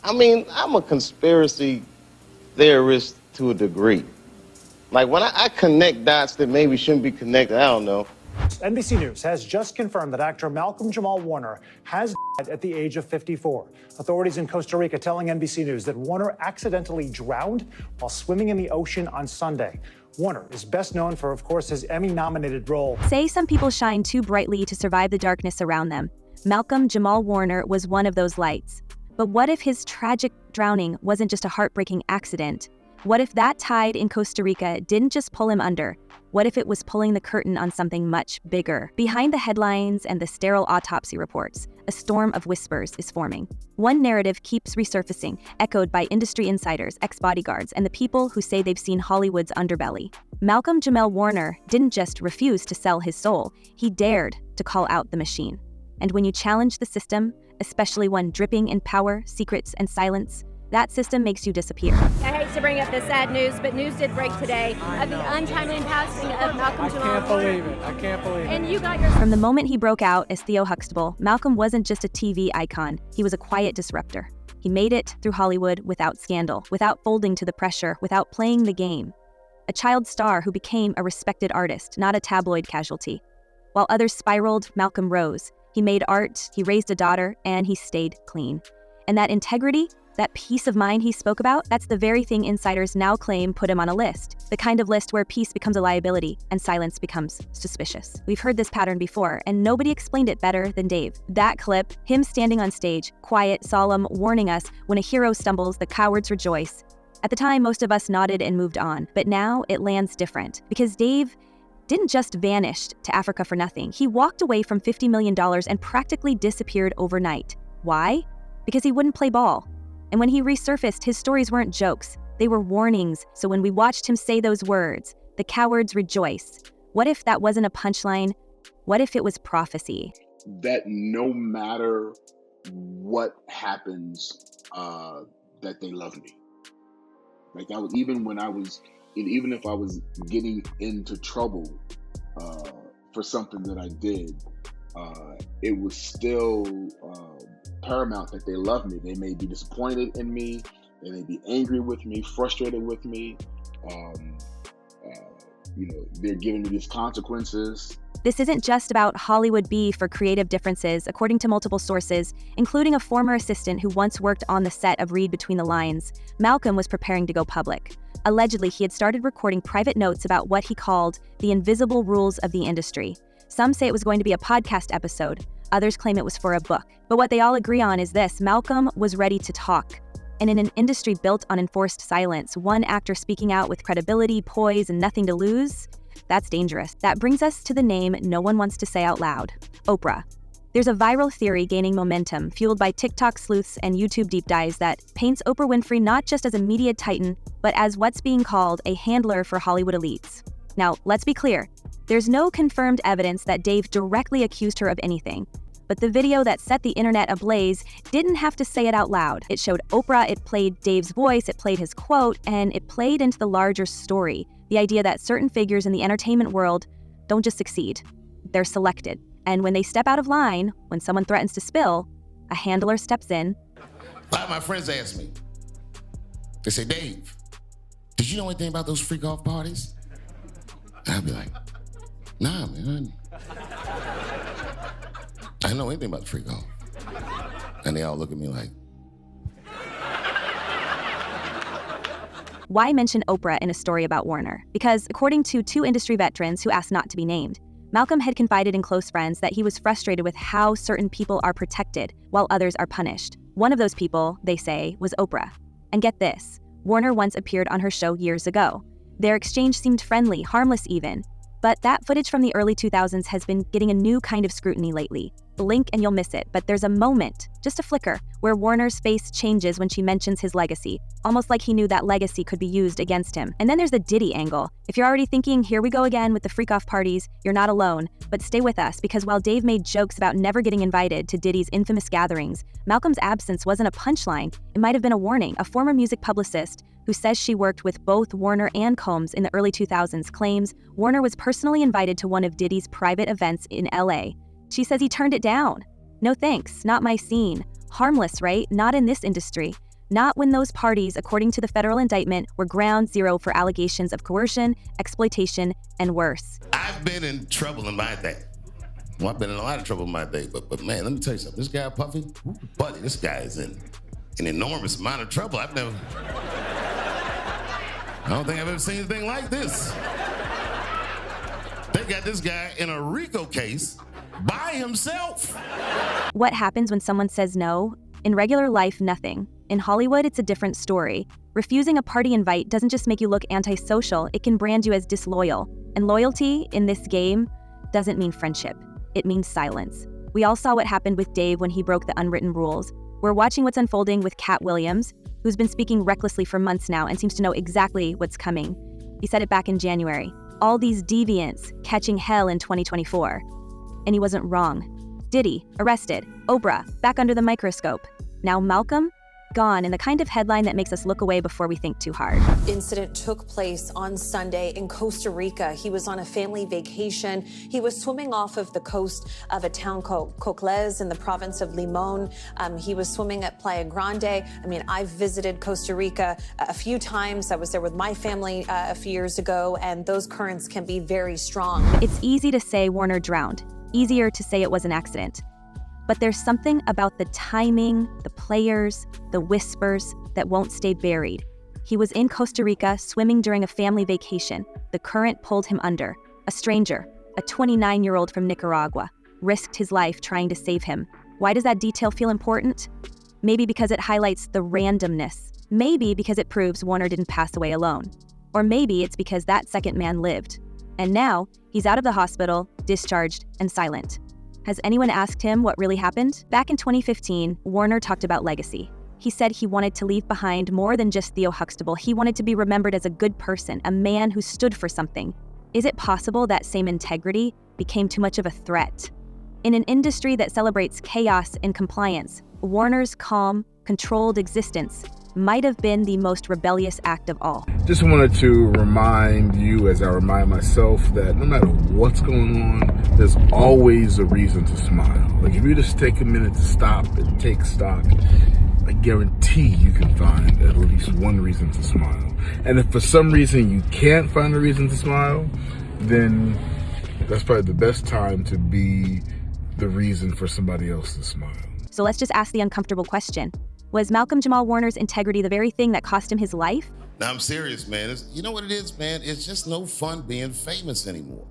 I mean, I'm a conspiracy theorist to a degree. Like, when I connect dots that maybe shouldn't be connected, I don't know. NBC News has just confirmed that actor Malcolm-Jamal Warner has died at the age of 54. Authorities in Costa Rica telling NBC News that Warner accidentally drowned while swimming in the ocean on Sunday. Warner is best known for, of course, his Emmy-nominated role. Say some people shine too brightly to survive the darkness around them. Malcolm-Jamal Warner was one of those lights. But what if his tragic drowning wasn't just a heartbreaking accident? What if that tide in Costa Rica didn't just pull him under? What if it was pulling the curtain on something much bigger? Behind the headlines and the sterile autopsy reports, a storm of whispers is forming. One narrative keeps resurfacing, echoed by industry insiders, ex-bodyguards, and the people who say they've seen Hollywood's underbelly. Malcolm-Jamal Warner didn't just refuse to sell his soul, he dared to call out the machine. And when you challenge the system, especially one dripping in power, secrets, and silence, that system makes you disappear. I hate to bring up this sad news, but news did break today of the untimely passing of Malcolm-Jamal Warner. I can't believe it. And you got your... From the moment he broke out as Theo Huxtable, Malcolm wasn't just a TV icon, he was a quiet disruptor. He made it through Hollywood without scandal, without folding to the pressure, without playing the game. A child star who became a respected artist, not a tabloid casualty. While others spiraled, Malcolm rose. He made art, he raised a daughter, and he stayed clean. And that integrity, that peace of mind he spoke about, that's the very thing insiders now claim put him on a list. The kind of list where peace becomes a liability and silence becomes suspicious. We've heard this pattern before, and nobody explained it better than Dave. That clip, him standing on stage, quiet, solemn, warning us, when a hero stumbles, the cowards rejoice. At the time, most of us nodded and moved on, but now it lands different. Because Dave didn't just vanish to Africa for nothing. He walked away from $50 million and practically disappeared overnight. Why? Because he wouldn't play ball. And when he resurfaced, his stories weren't jokes, they were warnings. So when we watched him say those words, the cowards rejoice, what if that wasn't a punchline? What if it was prophecy? That no matter what happens, that they love me. Like I was, even if I was getting into trouble for something that I did, it was still paramount that they love me. They may be disappointed in me, they may be angry with me, frustrated with me. They're giving me these consequences. This isn't just about Hollywood beef or creative differences, according to multiple sources, including a former assistant who once worked on the set of Read Between the Lines. Malcolm was preparing to go public. Allegedly, he had started recording private notes about what he called the invisible rules of the industry. Some say it was going to be a podcast episode. Others claim it was for a book. But what they all agree on is this: Malcolm was ready to talk. And in an industry built on enforced silence, one actor speaking out with credibility, poise, and nothing to lose, that's dangerous. That brings us to the name no one wants to say out loud: Oprah. There's a viral theory gaining momentum, fueled by TikTok sleuths and YouTube deep dives, that paints Oprah Winfrey not just as a media titan, but as what's being called a handler for Hollywood elites. Now, let's be clear. There's no confirmed evidence that Dave directly accused her of anything. But the video that set the internet ablaze didn't have to say it out loud. It showed Oprah, it played Dave's voice, it played his quote, and it played into the larger story. The idea that certain figures in the entertainment world don't just succeed, they're selected. And when they step out of line, when someone threatens to spill, a handler steps in. A lot of my friends ask me, they say, "Dave, did you know anything about those freak-off parties?" And I'll be like, "Nah, man. I didn't know anything about the freak-off." And they all look at me like... Why mention Oprah in a story about Warner? Because according to two industry veterans who asked not to be named, Malcolm had confided in close friends that he was frustrated with how certain people are protected while others are punished. One of those people, they say, was Oprah. And get this, Warner once appeared on her show years ago. Their exchange seemed friendly, harmless even. But that footage from the early 2000s has been getting a new kind of scrutiny lately. Blink and you'll miss it, but there's a moment, just a flicker, where Warner's face changes when she mentions his legacy, almost like he knew that legacy could be used against him. And then there's the Diddy angle. If you're already thinking, here we go again with the freak-off parties, you're not alone. But stay with us, because while Dave made jokes about never getting invited to Diddy's infamous gatherings, Malcolm's absence wasn't a punchline. It might have been a warning. A former music publicist who says she worked with both Warner and Combs in the early 2000s claims Warner was personally invited to one of Diddy's private events in LA. She says he turned it down. "No thanks, not my scene." Harmless, right? Not in this industry. Not when those parties, according to the federal indictment, were ground zero for allegations of coercion, exploitation, and worse. I've been in trouble in my day. Well, I've been in a lot of trouble in my day, but man, let me tell you something. This guy, Puffy, buddy, this guy is in an enormous amount of trouble. I don't think I've ever seen anything like this. They got this guy in a RICO case by himself. What happens when someone says no? In regular life, nothing. In Hollywood, it's a different story. Refusing a party invite doesn't just make you look antisocial, it can brand you as disloyal. And loyalty, in this game, doesn't mean friendship. It means silence. We all saw what happened with Dave when he broke the unwritten rules. We're watching what's unfolding with Cat Williams, who's been speaking recklessly for months now and seems to know exactly what's coming. He said it back in January. All these deviants catching hell in 2024. And he wasn't wrong. Diddy, arrested. Oprah, back under the microscope. Now Malcolm, gone in the kind of headline that makes us look away before we think too hard. Incident took place on Sunday in Costa Rica. He was on a family vacation. He was swimming off of the coast of a town called Cocles in the province of Limon. He was swimming at Playa Grande. I mean, I've visited Costa Rica a few times. I was there with my family a few years ago, and those currents can be very strong. It's easy to say Warner drowned. Easier to say it was an accident. But there's something about the timing, the players, the whispers that won't stay buried. He was in Costa Rica swimming during a family vacation. The current pulled him under. A stranger, a 29-year-old from Nicaragua, risked his life trying to save him. Why does that detail feel important? Maybe because it highlights the randomness. Maybe because it proves Warner didn't pass away alone. Or maybe it's because that second man lived. And now, he's out of the hospital, discharged, and silent. Has anyone asked him what really happened? Back in 2015, Warner talked about legacy. He said he wanted to leave behind more than just Theo Huxtable. He wanted to be remembered as a good person, a man who stood for something. Is it possible that same integrity became too much of a threat? In an industry that celebrates chaos and compliance, Warner's calm, controlled existence might have been the most rebellious act of all. Just wanted to remind you, as I remind myself, that no matter what's going on, there's always a reason to smile. Like, if you just take a minute to stop and take stock, I guarantee you can find at least one reason to smile. And if for some reason you can't find a reason to smile, then that's probably the best time to be the reason for somebody else to smile. So let's just ask the uncomfortable question. Was Malcolm-Jamal Warner's integrity the very thing that cost him his life? Now, I'm serious, man. You know what it is, man? It's just no fun being famous anymore.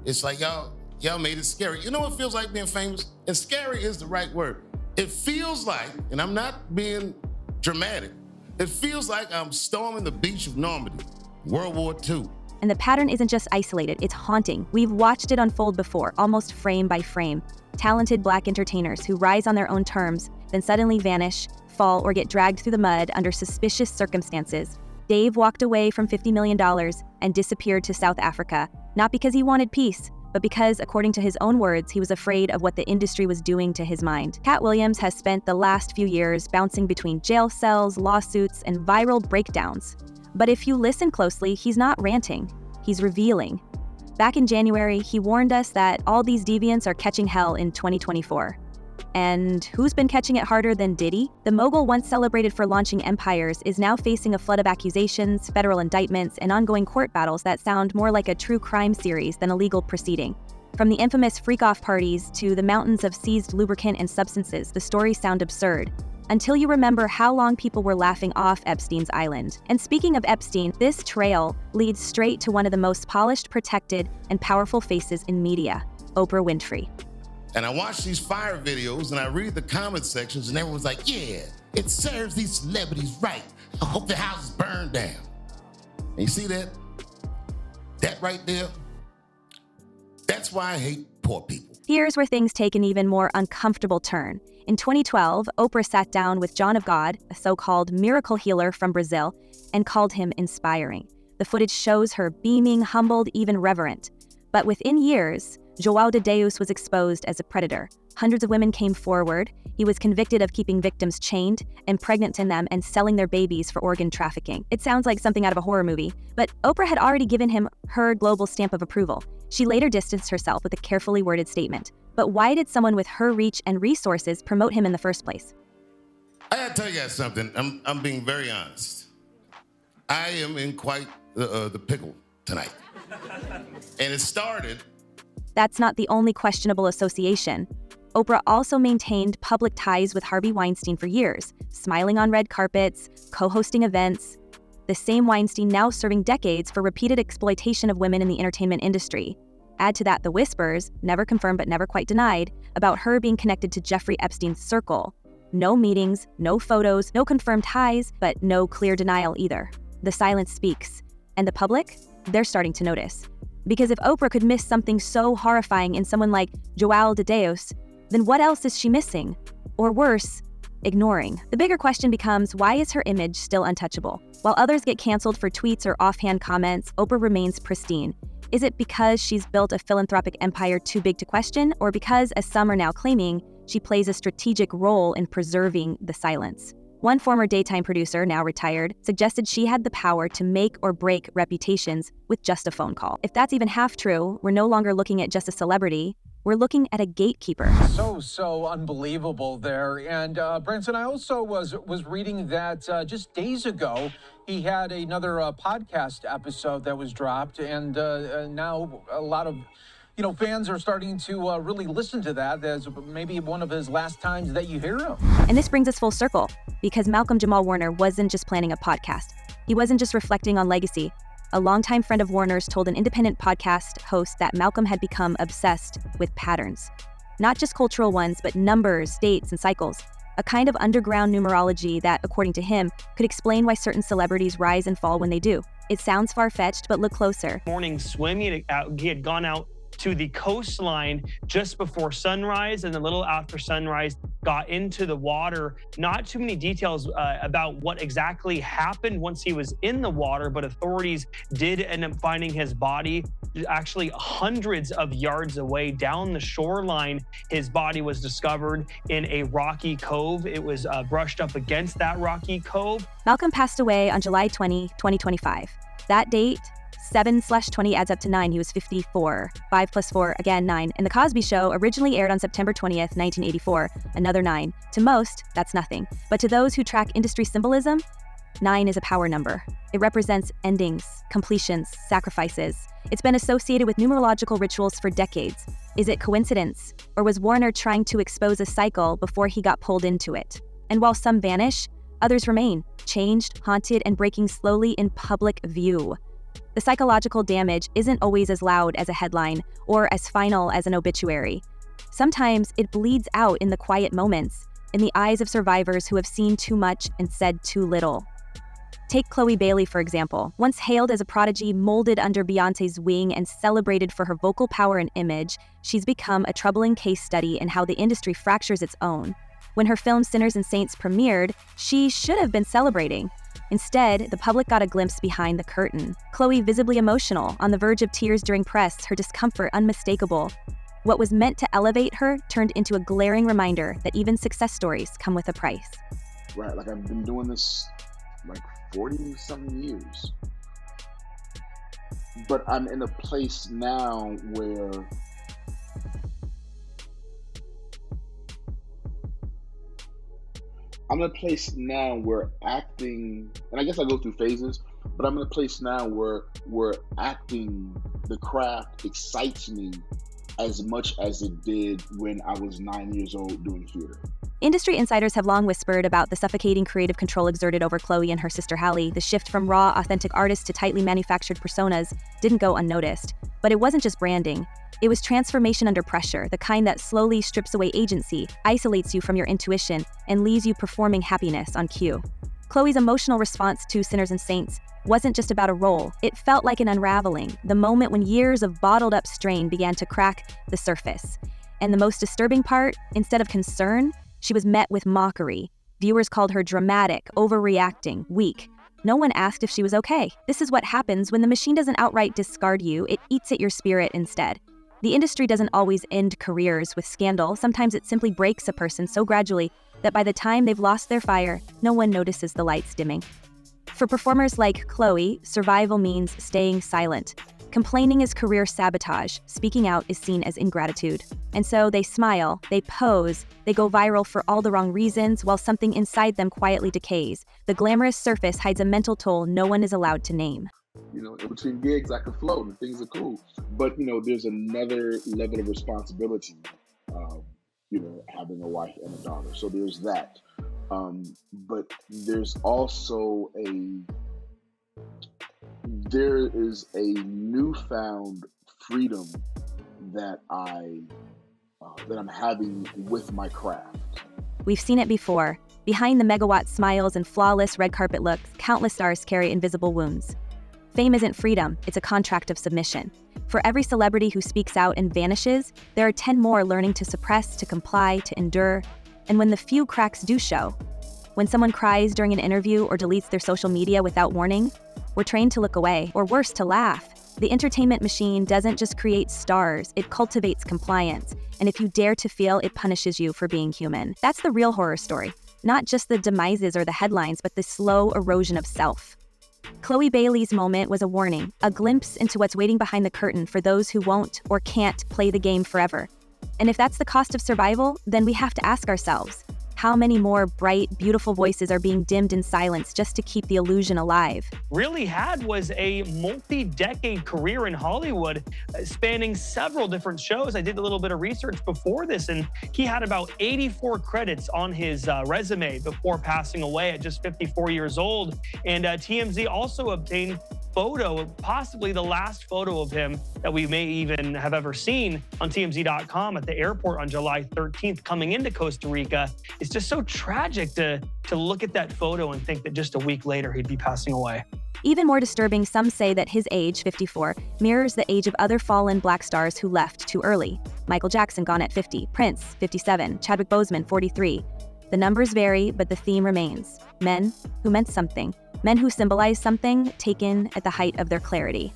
It's like y'all made it scary. You know what it feels like being famous? And scary is the right word. It feels like, and I'm not being dramatic, it feels like I'm storming the beach of Normandy, World War II. And the pattern isn't just isolated, it's haunting. We've watched it unfold before, almost frame by frame. Talented Black entertainers who rise on their own terms, then suddenly vanish, fall, or get dragged through the mud under suspicious circumstances. Dave walked away from $50 million and disappeared to South Africa, not because he wanted peace, but because, according to his own words, he was afraid of what the industry was doing to his mind. Cat Williams has spent the last few years bouncing between jail cells, lawsuits, and viral breakdowns. But if you listen closely, he's not ranting, he's revealing. Back in January, he warned us that all these deviants are catching hell in 2024. And who's been catching it harder than Diddy? The mogul once celebrated for launching empires is now facing a flood of accusations, federal indictments, and ongoing court battles that sound more like a true crime series than a legal proceeding. From the infamous freak-off parties to the mountains of seized lubricant and substances, the stories sound absurd. Until you remember how long people were laughing off Epstein's island. And speaking of Epstein, this trail leads straight to one of the most polished, protected, and powerful faces in media, Oprah Winfrey. And I watch these fire videos and I read the comment sections and everyone's like, yeah, it serves these celebrities right. I hope their houses burn down. And you see that? That right there? That's why I hate poor people. Here's where things take an even more uncomfortable turn. In 2012, Oprah sat down with John of God, a so-called miracle healer from Brazil, and called him inspiring. The footage shows her beaming, humbled, even reverent. But within years, João de Deus was exposed as a predator. Hundreds of women came forward. He was convicted of keeping victims chained, impregnating them, and selling their babies for organ trafficking. It sounds like something out of a horror movie, but Oprah had already given him her global stamp of approval. She later distanced herself with a carefully worded statement. But why did someone with her reach and resources promote him in the first place? I gotta tell you guys something. I'm being very honest. I am in quite the pickle tonight. And it started. That's not the only questionable association. Oprah also maintained public ties with Harvey Weinstein for years, smiling on red carpets, co-hosting events. The same Weinstein now serving decades for repeated exploitation of women in the entertainment industry. Add to that the whispers, never confirmed but never quite denied, about her being connected to Jeffrey Epstein's circle. No meetings, no photos, no confirmed ties, but no clear denial either. The silence speaks. And the public? They're starting to notice. Because if Oprah could miss something so horrifying in someone like Joao de Deus, then what else is she missing? Or worse, ignoring? The bigger question becomes, why is her image still untouchable? While others get canceled for tweets or offhand comments, Oprah remains pristine. Is it because she's built a philanthropic empire too big to question, or because, as some are now claiming, she plays a strategic role in preserving the silence? One former daytime producer, now retired, suggested she had the power to make or break reputations with just a phone call. If that's even half true, we're no longer looking at just a celebrity, we're looking at a gatekeeper. So unbelievable there. And Branson, I also was reading that just days ago, he had another podcast episode that was dropped, and now a lot of fans are starting to really listen to that as maybe one of his last times that you hear him. And this brings us full circle, because Malcolm-Jamal Warner wasn't just planning a podcast. He wasn't just reflecting on legacy. A longtime friend of Warner's told an independent podcast host that Malcolm had become obsessed with patterns. Not just cultural ones, but numbers, dates, and cycles. A kind of underground numerology that, according to him, could explain why certain celebrities rise and fall when they do. It sounds far-fetched, but look closer. Morning swim, he had gone out to the coastline just before sunrise, and a little after sunrise got into the water. Not too many details about what exactly happened once he was in the water, but authorities did end up finding his body actually hundreds of yards away down the shoreline. His body was discovered in a rocky cove. It was brushed up against that rocky cove. Malcolm passed away on July 20, 2025. That date, 7/20 adds up to 9. He was 54. 5 + 4, again 9. And The Cosby Show originally aired on September 20th, 1984. Another 9. To most, that's nothing. But to those who track industry symbolism, 9 is a power number. It represents endings, completions, sacrifices. It's been associated with numerological rituals for decades. Is it coincidence? Or was Warner trying to expose a cycle before he got pulled into it? And while some vanish, others remain, changed, haunted, and breaking slowly in public view. The psychological damage isn't always as loud as a headline or as final as an obituary. Sometimes it bleeds out in the quiet moments, in the eyes of survivors who have seen too much and said too little. Take Chloe Bailey, for example. Once hailed as a prodigy, molded under Beyoncé's wing and celebrated for her vocal power and image, she's become a troubling case study in how the industry fractures its own. When her film Sinners and Saints premiered, she should have been celebrating. Instead, the public got a glimpse behind the curtain. Chloe visibly emotional, on the verge of tears during press, her discomfort unmistakable. What was meant to elevate her turned into a glaring reminder that even success stories come with a price. Right, like I've been doing this like 40-something years. But I'm in a place now where acting, and I guess I go through phases, but I'm in a place now where acting, the craft, excites me as much as it did when I was 9 years old doing theater. Industry insiders have long whispered about the suffocating creative control exerted over Chloe and her sister Halle. The shift from raw, authentic artists to tightly manufactured personas didn't go unnoticed. But it wasn't just branding. It was transformation under pressure, the kind that slowly strips away agency, isolates you from your intuition, and leaves you performing happiness on cue. Chloe's emotional response to Sinners and Saints wasn't just about a role. It felt like an unraveling, the moment when years of bottled-up strain began to crack the surface. And the most disturbing part, instead of concern, she was met with mockery. Viewers called her dramatic, overreacting, weak. No one asked if she was okay. This is what happens when the machine doesn't outright discard you, it eats at your spirit instead. The industry doesn't always end careers with scandal. Sometimes it simply breaks a person so gradually that by the time they've lost their fire, no one notices the lights dimming. For performers like Chloe, survival means staying silent. Complaining is career sabotage. Speaking out is seen as ingratitude. And so they smile, they pose, they go viral for all the wrong reasons while something inside them quietly decays. The glamorous surface hides a mental toll no one is allowed to name. You know, in between gigs, I can float and things are cool. But, you know, there's another level of responsibility, you know, having a wife and a daughter. So there's that. But there's also there is a newfound freedom that I'm having with my craft. We've seen it before. Behind the megawatt smiles and flawless red carpet looks, countless stars carry invisible wounds. Fame isn't freedom, it's a contract of submission. For every celebrity who speaks out and vanishes, there are 10 more learning to suppress, to comply, to endure. And when the few cracks do show, when someone cries during an interview or deletes their social media without warning, we're trained to look away, or worse, to laugh. The entertainment machine doesn't just create stars, it cultivates compliance. And if you dare to feel, it punishes you for being human. That's the real horror story. Not just the demises or the headlines, but the slow erosion of self. Chloe Bailey's moment was a warning, a glimpse into what's waiting behind the curtain for those who won't or can't play the game forever. And if that's the cost of survival, then we have to ask ourselves, how many more bright, beautiful voices are being dimmed in silence just to keep the illusion alive? Really was a multi-decade career in Hollywood, spanning several different shows. I did a little bit of research before this, and he had about 84 credits on his resume before passing away at just 54 years old. And TMZ also obtained photo, possibly the last photo of him that we may even have ever seen on TMZ.com at the airport on July 13th coming into Costa Rica. It's just so tragic to look at that photo and think that just a week later he'd be passing away. Even more disturbing, some say that his age, 54, mirrors the age of other fallen black stars who left too early. Michael Jackson gone at 50, Prince, 57, Chadwick Boseman, 43. The numbers vary, but the theme remains. Men who meant something. Men who symbolized something, taken at the height of their clarity.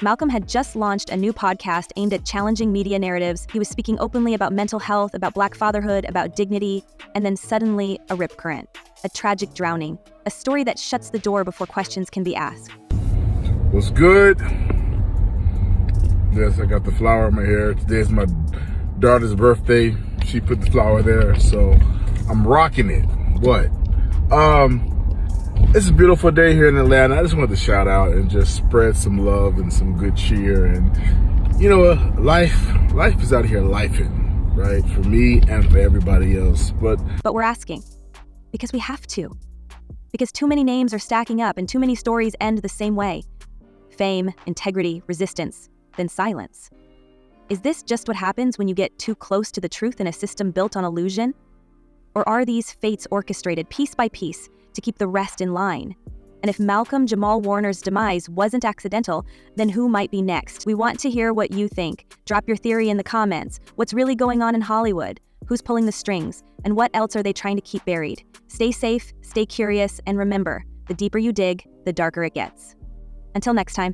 Malcolm had just launched a new podcast aimed at challenging media narratives. He was speaking openly about mental health, about black fatherhood, about dignity, and then suddenly a rip current, a tragic drowning, a story that shuts the door before questions can be asked. What's good? Yes, I got the flower in my hair. Today's my daughter's birthday. She put the flower there, so I'm rocking it. What? It's a beautiful day here in Atlanta. I just wanted to shout out and just spread some love and some good cheer. And, you know, life is out here lifing, right? For me and for everybody else. But we're asking, because we have to. Because too many names are stacking up and too many stories end the same way. Fame, integrity, resistance, then silence. Is this just what happens when you get too close to the truth in a system built on illusion? Or are these fates orchestrated piece by piece to keep the rest in line? And if Malcolm-Jamal Warner's demise wasn't accidental, then who might be next? We want to hear what you think. Drop your theory in the comments. What's really going on in Hollywood? Who's pulling the strings? And what else are they trying to keep buried? Stay safe, stay curious, and remember, the deeper you dig, the darker it gets. Until next time.